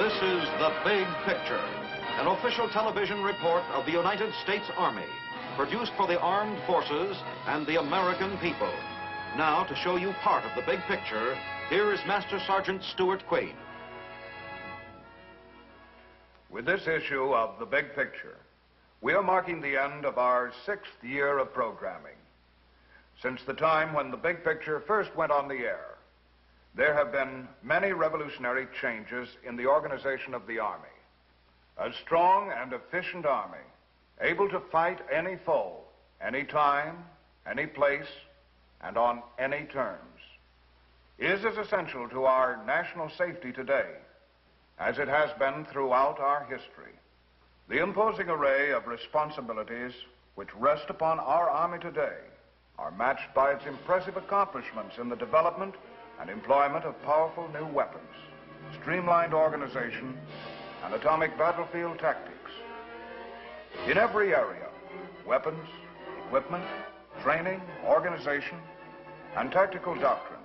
This is The Big Picture, an official television report of the United States Army, produced for the armed forces and the American people. Now, to show you part of the big picture, here is Master Sergeant Stuart Quain. With this issue of The Big Picture, we are marking the end of our 6th year of programming. Since the time when The Big Picture first went on the air, there have been many revolutionary changes in the organization of the Army. A strong and efficient Army, able to fight any foe, any time, any place, and on any terms, is as essential to our national safety today as it has been throughout our history. The imposing array of responsibilities which rest upon our Army today are matched by its impressive accomplishments in the development and employment of powerful new weapons, streamlined organization, and atomic battlefield tactics. In every area, weapons, equipment, training, organization, and tactical doctrine,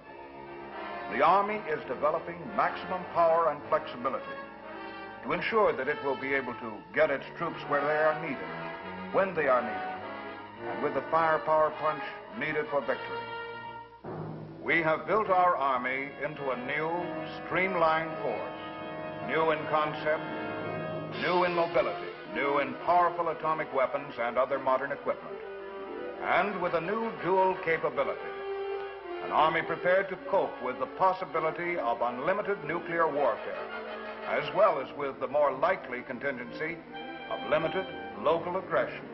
the Army is developing maximum power and flexibility to ensure that it will be able to get its troops where they are needed, when they are needed, and with the firepower punch needed for victory. We have built our Army into a new, streamlined force, new in concept, new in mobility, new in powerful atomic weapons and other modern equipment, and with a new dual capability. An Army prepared to cope with the possibility of unlimited nuclear warfare, as well as with the more likely contingency of limited local aggression.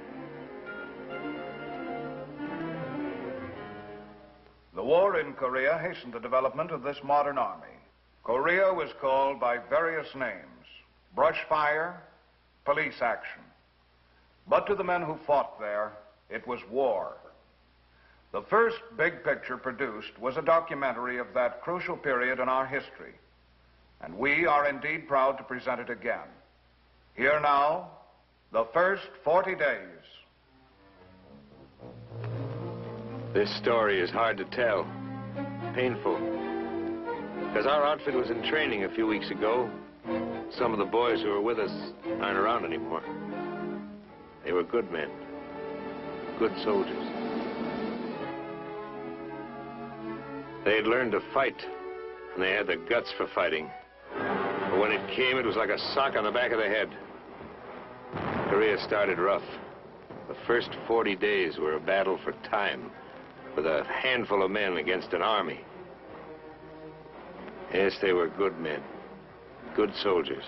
The war in Korea hastened the development of this modern Army. Korea was called by various names: brush fire, police action. But to the men who fought there, it was war. The first Big Picture produced was a documentary of that crucial period in our history, and we are indeed proud to present it again. Here now, the first 40 days. This story is hard to tell, painful, because our outfit was in training a few weeks ago. Some of the boys who were with us aren't around anymore. They were good men, good soldiers. They had learned to fight, and they had the guts for fighting. But when it came, it was like a sock on the back of the head. Korea started rough. The first 40 days were a battle for time, with a handful of men against an army. Yes, they were good men, good soldiers.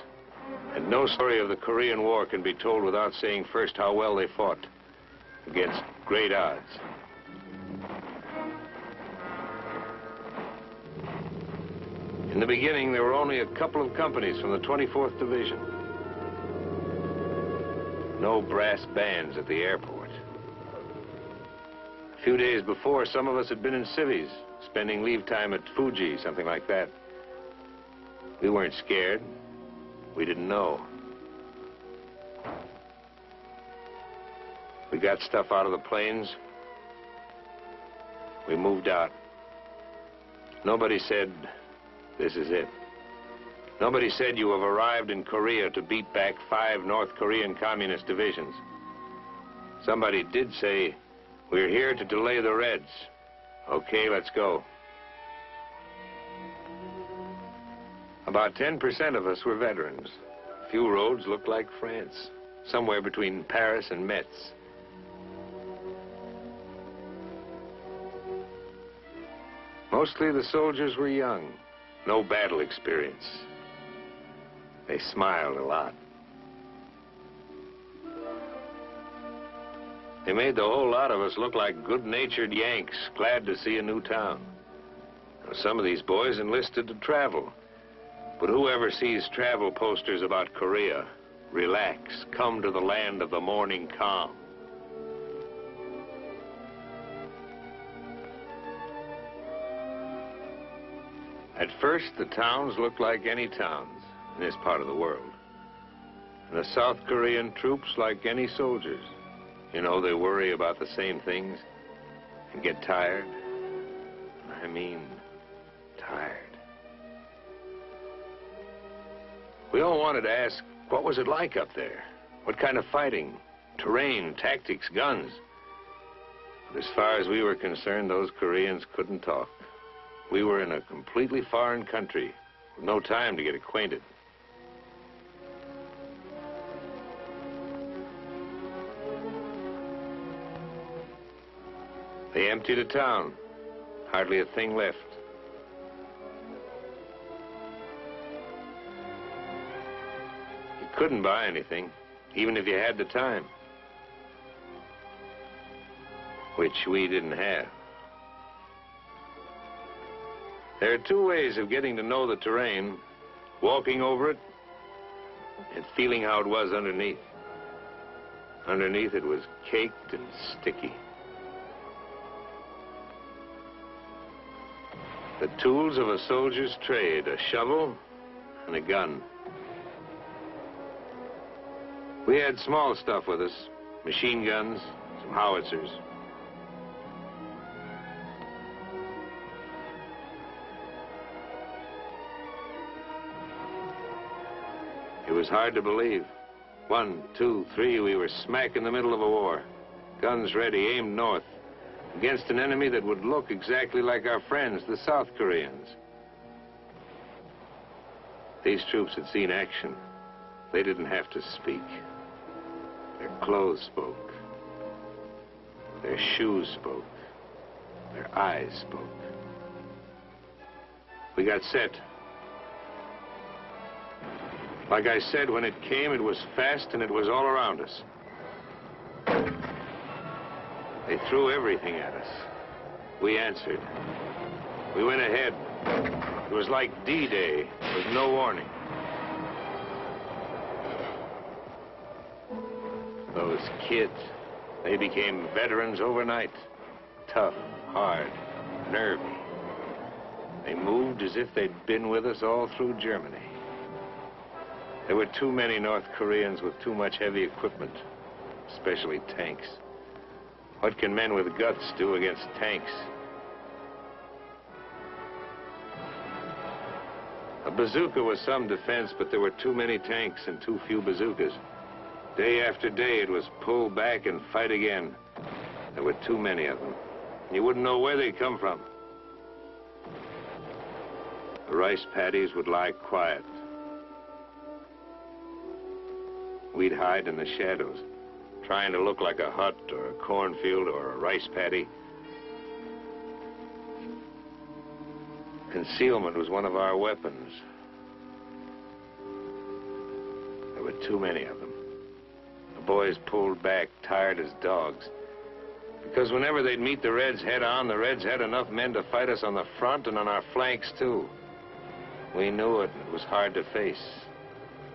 And no story of the Korean War can be told without saying first how well they fought against great odds. In the beginning, there were only a couple of companies from the 24th Division. No brass bands at the airport. A few days before, some of us had been in civvies, spending leave time at Fuji, something like that. We weren't scared. We didn't know. We got stuff out of the planes. We moved out. Nobody said, "This is it." Nobody said, "You have arrived in Korea to beat back 5 North Korean communist divisions." Somebody did say, "We're here to delay the Reds. Okay, let's go." About 10% of us were veterans. A few roads looked like France, somewhere between Paris and Metz. Mostly the soldiers were young, no battle experience. They smiled a lot. They made the whole lot of us look like good-natured Yanks, glad to see a new town. Some of these boys enlisted to travel. But whoever sees travel posters about Korea, relax, come to the land of the morning calm. At first, the towns looked like any towns in this part of the world. And the South Korean troops like any soldiers. You know, they worry about the same things and get tired. I mean, tired. We all wanted to ask, what was it like up there? What kind of fighting? Terrain, tactics, guns. But as far as we were concerned, those Koreans couldn't talk. We were in a completely foreign country with no time to get acquainted. They emptied a town. Hardly a thing left. You couldn't buy anything, even if you had the time. Which we didn't have. There are two ways of getting to know the terrain: walking over it and feeling how it was underneath. Underneath it was caked and sticky. The tools of a soldier's trade: a shovel and a gun. We had small stuff with us: machine guns, some howitzers. It was hard to believe. 1, 2, 3, we were smack in the middle of a war. Guns ready, aimed north, against an enemy that would look exactly like our friends, the South Koreans. These troops had seen action. They didn't have to speak. Their clothes spoke. Their shoes spoke. Their eyes spoke. We got set. Like I said, when it came, it was fast and it was all around us. They threw everything at us. We answered. We went ahead. It was like D-Day, with no warning. Those kids, they became veterans overnight. Tough, hard, nervy. They moved as if they'd been with us all through Germany. There were too many North Koreans with too much heavy equipment, especially tanks. What can men with guts do against tanks? A bazooka was some defense, but there were too many tanks and too few bazookas. Day after day, it was pull back and fight again. There were too many of them. You wouldn't know where they'd come from. The rice paddies would lie quiet. We'd hide in the shadows, trying to look like a hut or a cornfield or a rice paddy. Concealment was one of our weapons. There were too many of them. The boys pulled back, tired as dogs. Because whenever they'd meet the Reds head on, the Reds had enough men to fight us on the front and on our flanks, too. We knew it, and it was hard to face.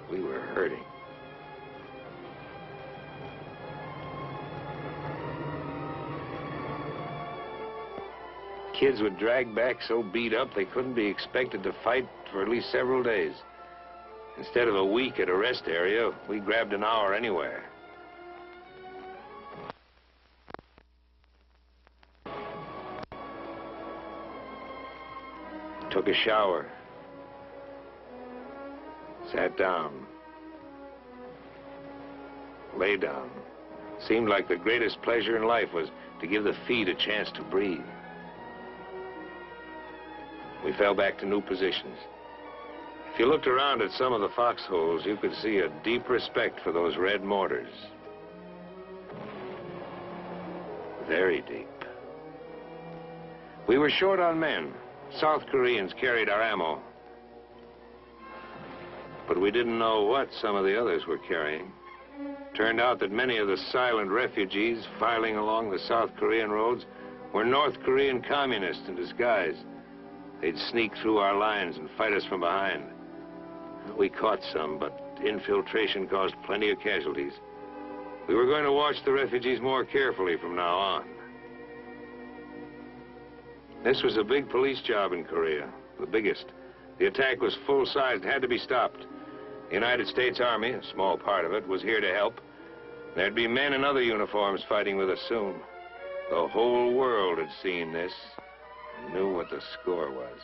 We were hurting. Kids would drag back so beat up they couldn't be expected to fight for at least several days. Instead of a week at a rest area, we grabbed an hour anywhere. Took a shower. Sat down. Lay down. Seemed like the greatest pleasure in life was to give the feet a chance to breathe. We fell back to new positions. If you looked around at some of the foxholes, you could see a deep respect for those red mortars. Very deep. We were short on men. South Koreans carried our ammo. But we didn't know what some of the others were carrying. Turned out that many of the silent refugees filing along the South Korean roads were North Korean communists in disguise. They'd sneak through our lines and fight us from behind. We caught some, but infiltration caused plenty of casualties. We were going to watch the refugees more carefully from now on. This was a big police job in Korea, the biggest. The attack was full-size and had to be stopped. The United States Army, a small part of it, was here to help. There'd be men in other uniforms fighting with us soon. The whole world had seen this. Knew what the score was.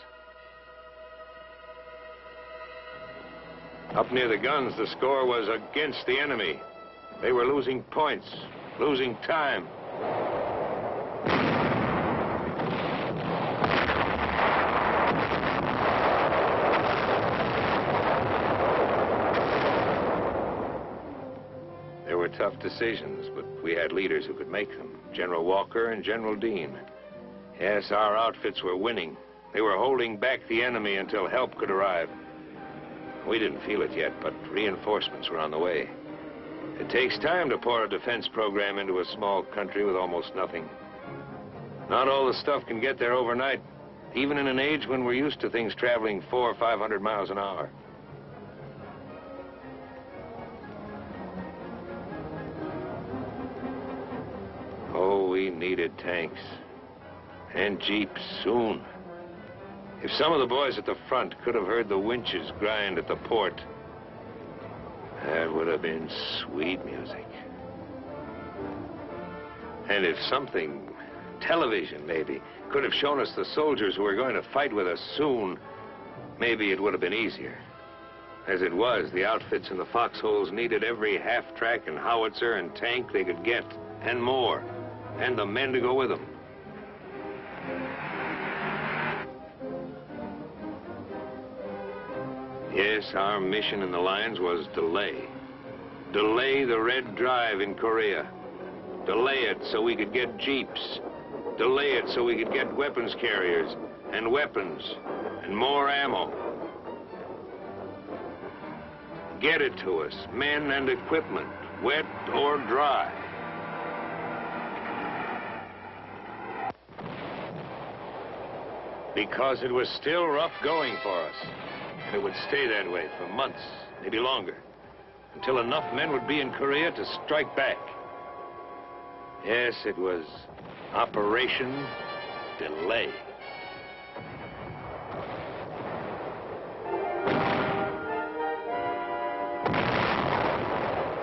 Up near the guns, the score was against the enemy. They were losing points, losing time. There were tough decisions, but we had leaders who could make them. General Walker and General Dean. Yes, our outfits were winning. They were holding back the enemy until help could arrive. We didn't feel it yet, but reinforcements were on the way. It takes time to pour a defense program into a small country with almost nothing. Not all the stuff can get there overnight, even in an age when we're used to things traveling 400 or 500 miles an hour. Oh, we needed tanks and jeeps soon. If some of the boys at the front could have heard the winches grind at the port, that would have been sweet music. And if something, television maybe, could have shown us the soldiers who were going to fight with us soon, maybe it would have been easier. As it was, the outfits in the foxholes needed every half-track and howitzer and tank they could get, and more, and the men to go with them. Yes, our mission in the lines was delay. Delay the Red Drive in Korea. Delay it so we could get jeeps. Delay it so we could get weapons carriers and weapons and more ammo. Get it to us, men and equipment, wet or dry. Because it was still rough going for us. And it would stay that way for months, maybe longer, until enough men would be in Korea to strike back. Yes, it was Operation Delay.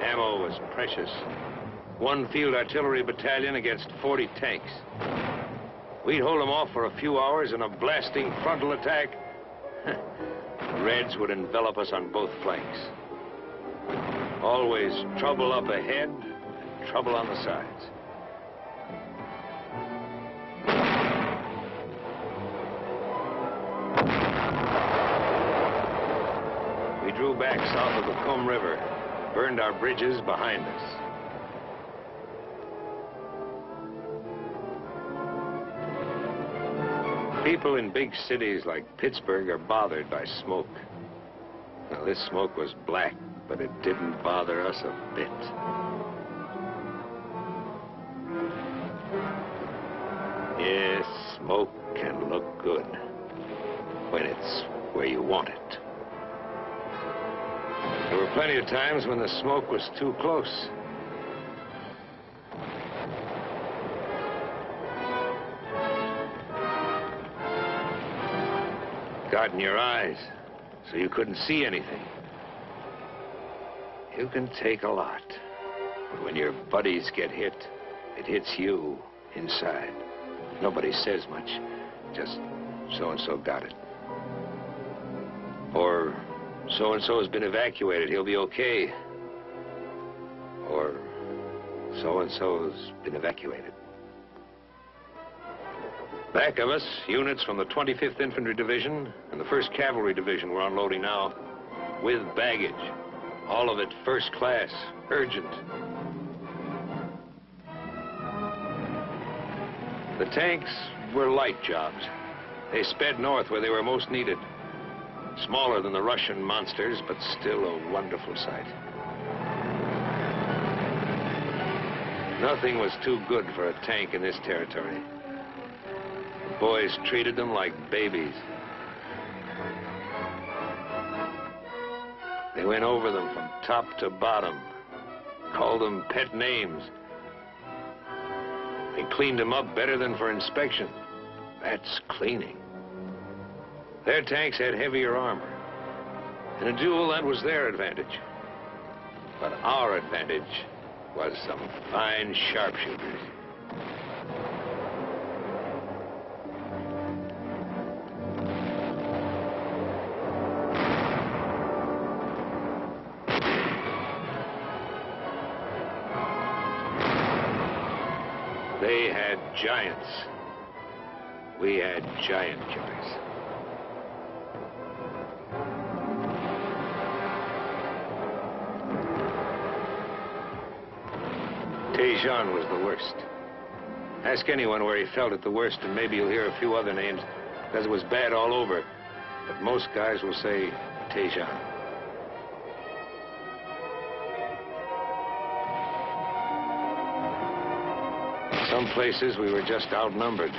Ammo was precious. One field artillery battalion against 40 tanks. We'd hold them off for a few hours in a blasting frontal attack. The Reds would envelop us on both flanks. Always trouble up ahead and trouble on the sides. We drew back south of the Kum River, burned our bridges behind us. People in big cities like Pittsburgh are bothered by smoke. Now, this smoke was black, but it didn't bother us a bit. Yes, smoke can look good when it's where you want it. There were plenty of times when the smoke was too close. Got in your eyes, so you couldn't see anything. You can take a lot, but when your buddies get hit, it hits you inside. Nobody says much, just so-and-so got it. Or so-and-so has been evacuated, he'll be okay. Or so-and-so's been evacuated. Back of us, units from the 25th Infantry Division and the 1st Cavalry Division were unloading now, with baggage. All of it first class, urgent. The tanks were light jobs. They sped north where they were most needed. Smaller than the Russian monsters, but still a wonderful sight. Nothing was too good for a tank in this territory. The boys treated them like babies. They went over them from top to bottom, called them pet names. They cleaned them up better than for inspection. That's cleaning. Their tanks had heavier armor. In a duel, that was their advantage. But our advantage was some fine sharpshooters. They had giants. We had giant killers. Tejon was the worst. Ask anyone where he felt it the worst, and maybe you'll hear a few other names, because it was bad all over. But most guys will say Tejon. Some places we were just outnumbered.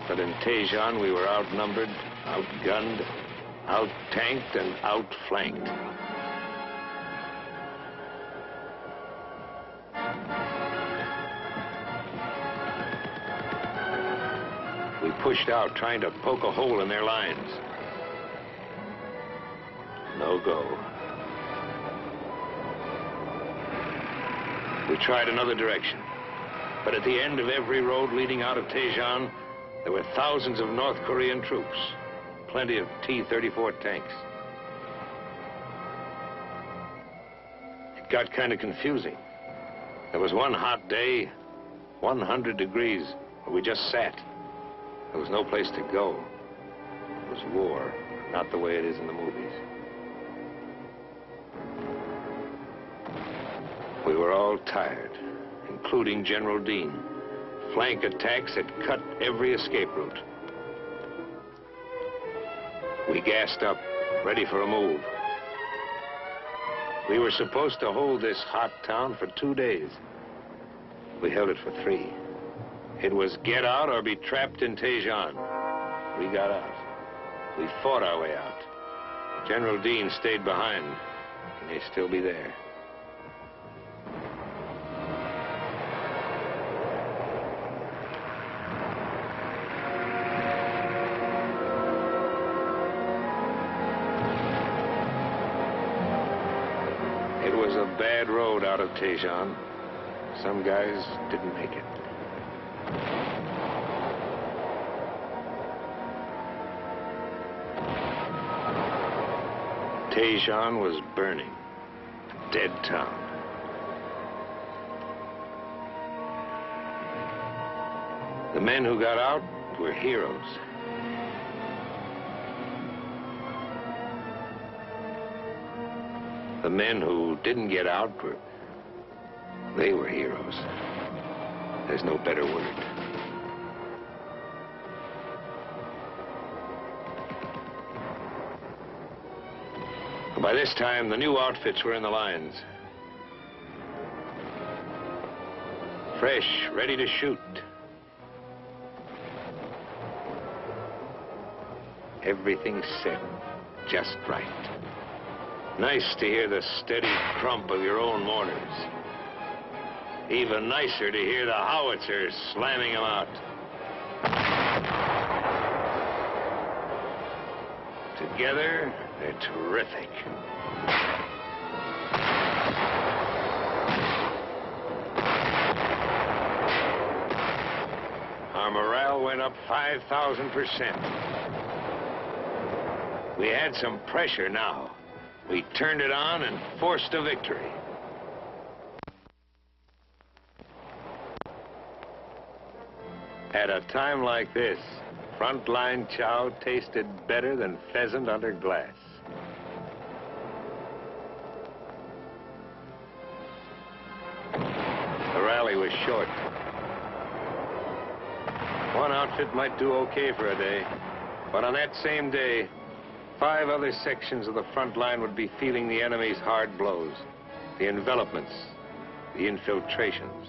But in Tejon, we were outnumbered, outgunned, out-tanked, and outflanked. We pushed out, trying to poke a hole in their lines. No go. We tried another direction. But at the end of every road leading out of Tejon, there were thousands of North Korean troops, plenty of T-34 tanks. It got kind of confusing. There was one hot day, 100 degrees, where we just sat. There was no place to go. It was war, not the way it is in the movies. We were all tired, including General Dean. Flank attacks had cut every escape route. We gassed up, ready for a move. We were supposed to hold this hot town for 2 days. We held it for 3. It was get out or be trapped in Tejon. We got out. We fought our way out. General Dean stayed behind. He may still be there. It was a bad road out of Tejon. Some guys didn't make it. Tejon was burning, a dead town. The men who got out were heroes. The men who didn't get out they were heroes. There's no better word. By this time, the new outfits were in the lines. Fresh, ready to shoot. Everything set just right. Nice to hear the steady crump of your own mortars. Even nicer to hear the howitzers slamming them out. Together, they're terrific. Our morale went up 5,000%. We had some pressure now. We turned it on and forced a victory. At a time like this, frontline chow tasted better than pheasant under glass. The rally was short. One outfit might do okay for a day, but on that same day, 5 other sections of the front line would be feeling the enemy's hard blows, the envelopments, the infiltrations.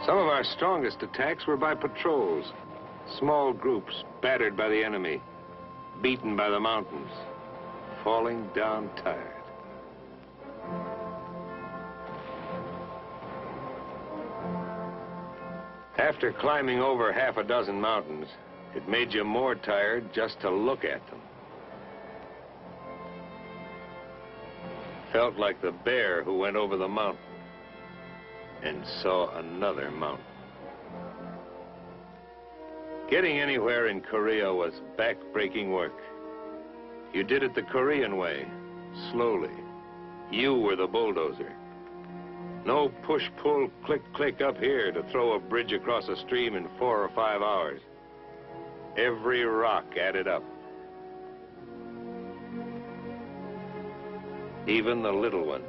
Some of our strongest attacks were by patrols, small groups battered by the enemy, beaten by the mountains, falling down tired. After climbing over half a dozen mountains, it made you more tired just to look at them. Felt like the bear who went over the mountain and saw another mountain. Getting anywhere in Korea was back-breaking work. You did it the Korean way, slowly. You were the bulldozer. No push, pull, click, click up here to throw a bridge across a stream in 4 or 5 hours. Every rock added up. Even the little ones.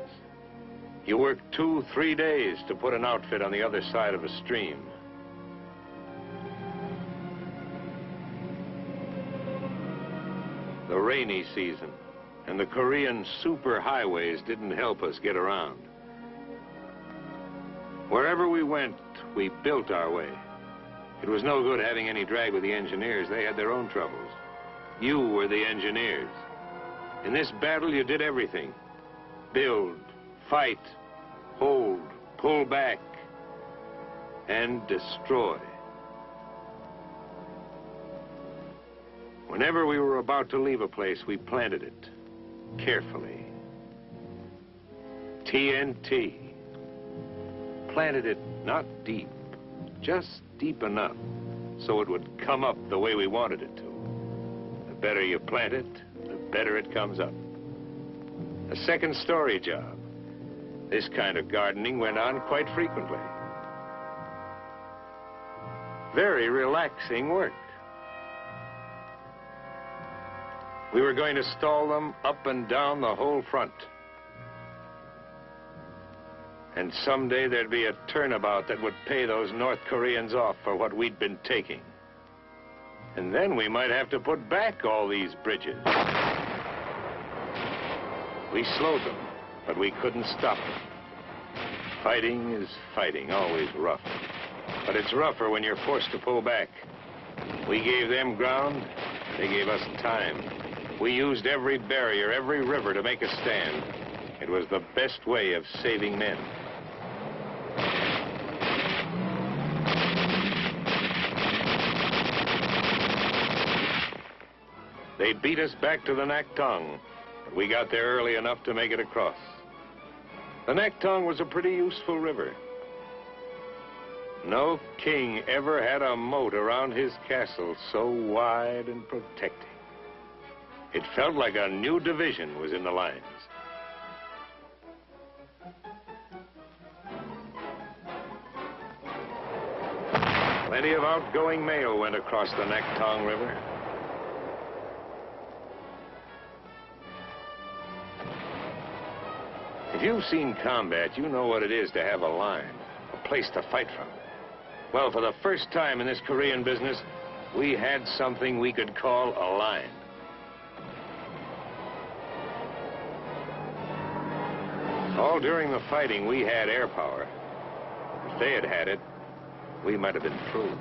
You work 2, 3 days to put an outfit on the other side of a stream. The rainy season and the Korean super highways didn't help us get around. Wherever we went, we built our way. It was no good having any drag with the engineers. They had their own troubles. You were the engineers. In this battle, you did everything. Build, fight, hold, pull back, and destroy. Whenever we were about to leave a place, we planted it carefully. TNT. Planted it not deep, just deep enough so it would come up the way we wanted it to. The better you plant it, the better it comes up. A second-story job. This kind of gardening went on quite frequently. Very relaxing work. We were going to stall them up and down the whole front. And someday there'd be a turnabout that would pay those North Koreans off for what we'd been taking. And then we might have to put back all these bridges. We slowed them, but we couldn't stop them. Fighting is fighting, always rough. But it's rougher when you're forced to pull back. We gave them ground, they gave us time. We used every barrier, every river to make a stand. It was the best way of saving men. They beat us back to the Naktong, but we got there early enough to make it across. The Naktong was a pretty useful river. No king ever had a moat around his castle so wide and protecting. It felt like a new division was in the lines. Plenty of outgoing mail went across the Naktong River. If you've seen combat, you know what it is to have a line, a place to fight from. Well, for the first time in this Korean business, we had something we could call a line. All during the fighting, we had air power. If they had had it, we might have been through.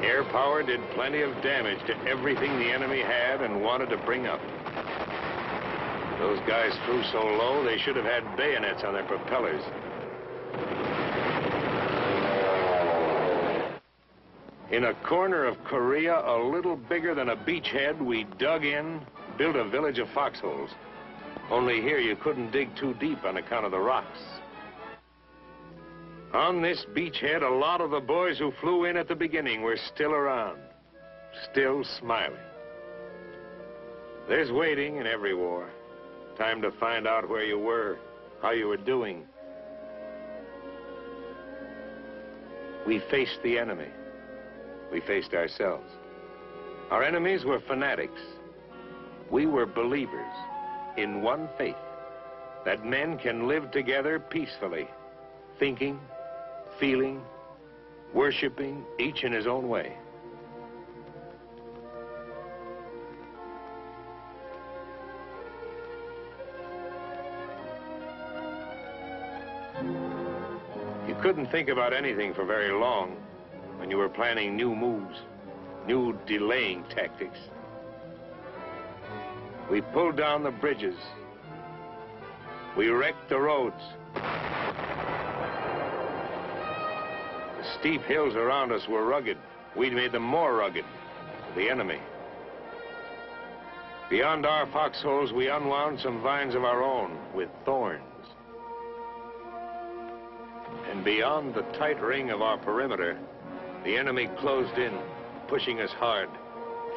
Air power did plenty of damage to everything the enemy had and wanted to bring up. Those guys flew so low, they should have had bayonets on their propellers. In a corner of Korea, a little bigger than a beachhead, we dug in, built a village of foxholes. Only here you couldn't dig too deep on account of the rocks. On this beachhead, a lot of the boys who flew in at the beginning were still around, still smiling. There's waiting in every war. Time to find out where you were, how you were doing. We faced the enemy. We faced ourselves. Our enemies were fanatics. We were believers in one faith, that men can live together peacefully, thinking, feeling, worshiping, each in his own way. You couldn't think about anything for very long when you were planning new moves, new delaying tactics. We pulled down the bridges. We wrecked the roads. The steep hills around us were rugged. We'd made them more rugged for the enemy. Beyond our foxholes, we unwound some vines of our own with thorns. And beyond the tight ring of our perimeter, the enemy closed in, pushing us hard,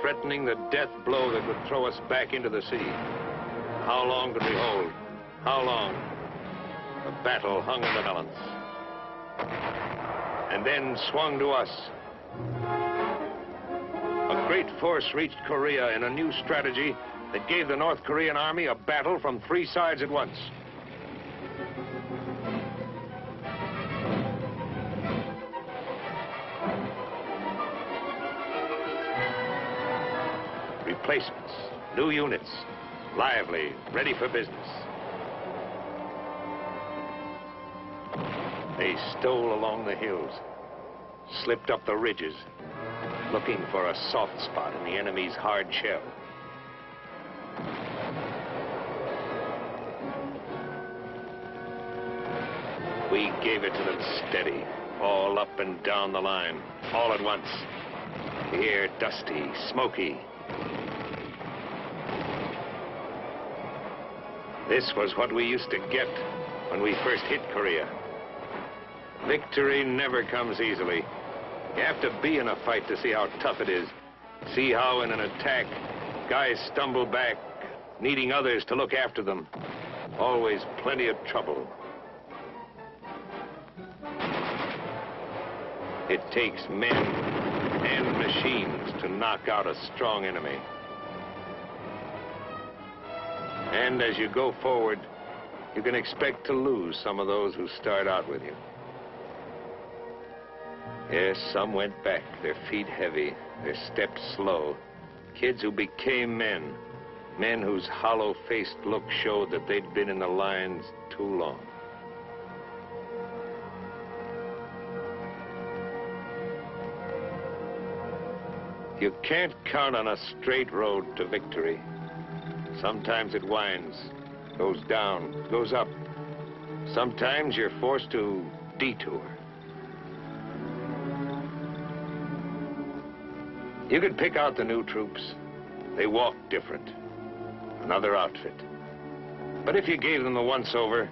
threatening the death blow that would throw us back into the sea. how long could we hold? How long? The battle hung in the balance. And then swung to us. A great force reached Korea in a new strategy that gave the North Korean army a battle from 3 sides at once. Replacements, new units, lively, ready for business. They stole along the hills, slipped up the ridges, looking for a soft spot in the enemy's hard shell. We gave it to them steady, all up and down the line, all at once. The air dusty, smoky. This was what we used to get when we first hit Korea. Victory never comes easily. You have to be in a fight to see how tough it is. See how in an attack, guys stumble back, needing others to look after them. Always plenty of trouble. It takes men and machines to knock out a strong enemy. And as you go forward, you can expect to lose some of those who start out with you. Yes, some went back, their feet heavy, their steps slow. Kids who became men, men whose hollow-faced look showed that they'd been in the lines too long. You can't count on a straight road to victory. Sometimes it winds, goes down, goes up. Sometimes you're forced to detour. You could pick out the new troops. They walk different. Another outfit. But if you gave them the once-over,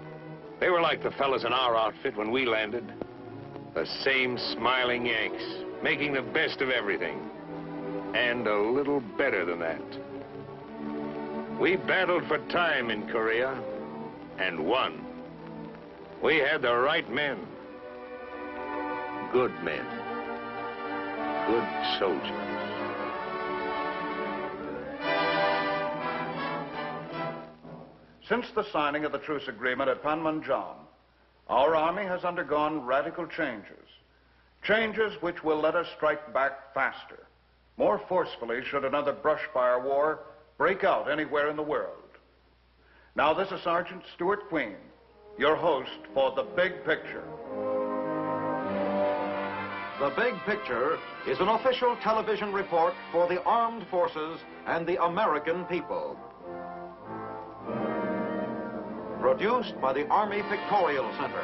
they were like the fellas in our outfit when we landed. The same smiling Yanks, making the best of everything. And a little better than that. We battled for time in Korea, and won. We had the right men. Good men. Good soldiers. Since the signing of the truce agreement at Panmunjom, our army has undergone radical changes. Changes which will let us strike back faster, more forcefully should another brush fire war break out anywhere in the world. Now this is Sergeant Stuart Queen, your host for The Big Picture. The Big Picture is an official television report for the armed forces and the American people. Produced by the Army Pictorial Center.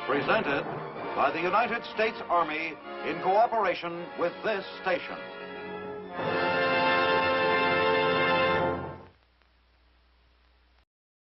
Presented by the United States Army in cooperation with this station.